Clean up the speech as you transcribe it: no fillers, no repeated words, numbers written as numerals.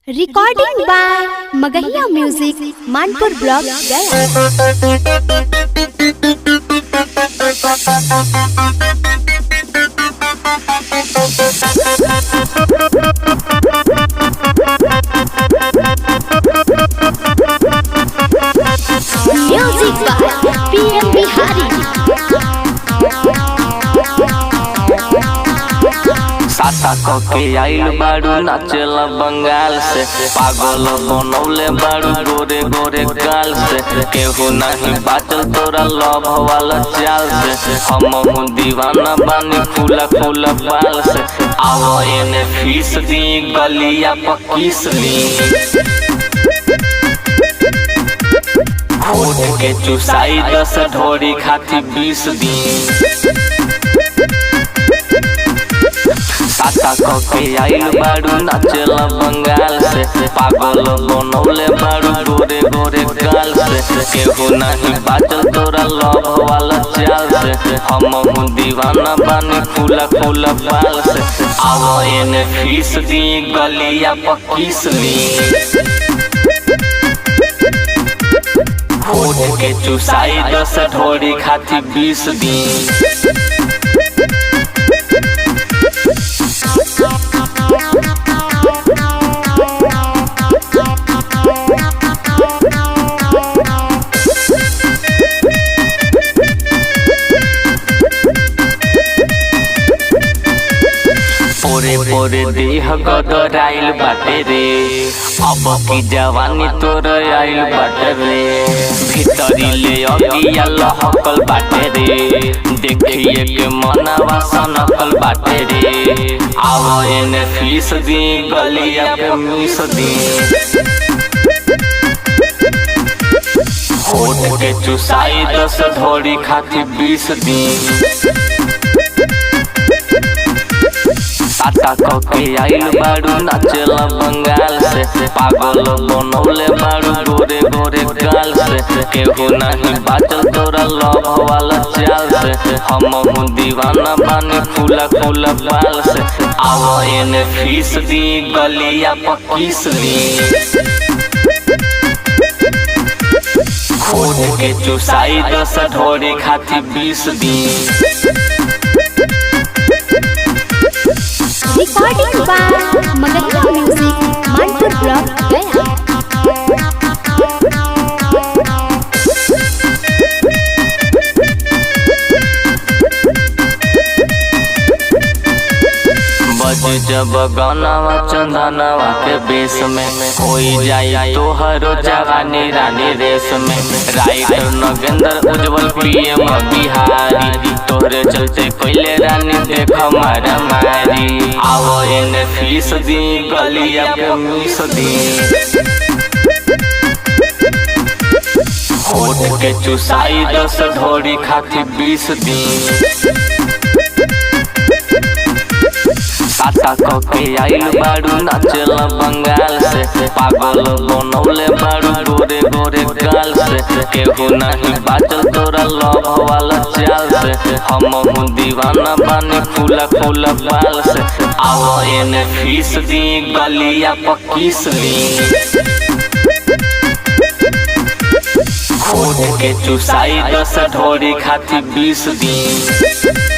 Recording by Magahiya music Manpur block music by PM Bihari. साता के आइल बाड़ू नाचेला बंगाल से, पागल बनौले बाड़ू गोरे गोरे गाल से। केहू नहीं बाचल तोरा लव वाला चाल से, हम दीवाना बानी फूला फूला बाल से। आओ एने फीस दी गलिया पकीस ली, होठ के चुसाई 10 ढोरी खाती 20 दी। साता के आइल बाड़ू नाचेला बंगाल से, पागल बनौले बाड़ू गोरे गोरे गाल से। केहू नहीं बाचल तोरा लव वाला चाल से, हम दीवाना बानी फूला फूला बाल से। आओ एने फीस दी गलिया पकीस ली, होठ के चुसाई 10 ढोरी खाती 20 दी। पोरे पोरे देह गदराइल बाटे रे, अब की जवानी तोर आइल बाटे रे। भीतरी ले अगिया लहकल बाटे रे, देखिए के मनवा सनकल बाटे रे। आओ एने फीस दी गलिया पे मिस दी, होठ के चुसाई 10 ढोरी खाती 20 दी। साता के आइल बाड़ू नाचेला बंगाल से, पागल बनौले बाड़ू गोरे गोरे गाल से। केहू नहीं बाचल तोरा लव वाला चाल से, हम दीवाना बानी फूला फूला बाल से। आओ एने फीस दी गलिया पकीस ली, होठ के चुसाई 10 ढोरी खाती 20 दी। Recording by Magahiya music Manpur block Gaya. बज जब गानावा चंदनवा के बेस में, होई जाई तोहरो जवानी रानी रेस में। राइटर नगेंद्र उज्जवल पीएम बिहारी, तोहरे चलते कोइले रानी देख मारा मारी। आओ एने फीस दी गलिया पे मिस दी, होठ के चुसाई 10 ढोरी खाती 20 दी। साता के आइल बाड़ू नाचेला बंगाल से, पागल बनौले बाड़ू गोरे गोरे गाल से। केहू नहीं बाचल तोरा लव वाला चाल से, हम दीवाना बानी फूला फूला बाल से। आओ एने फीस दी गलिया पकीस ली, होठ के चुसाई 10 ढोरी खाती 20 दी।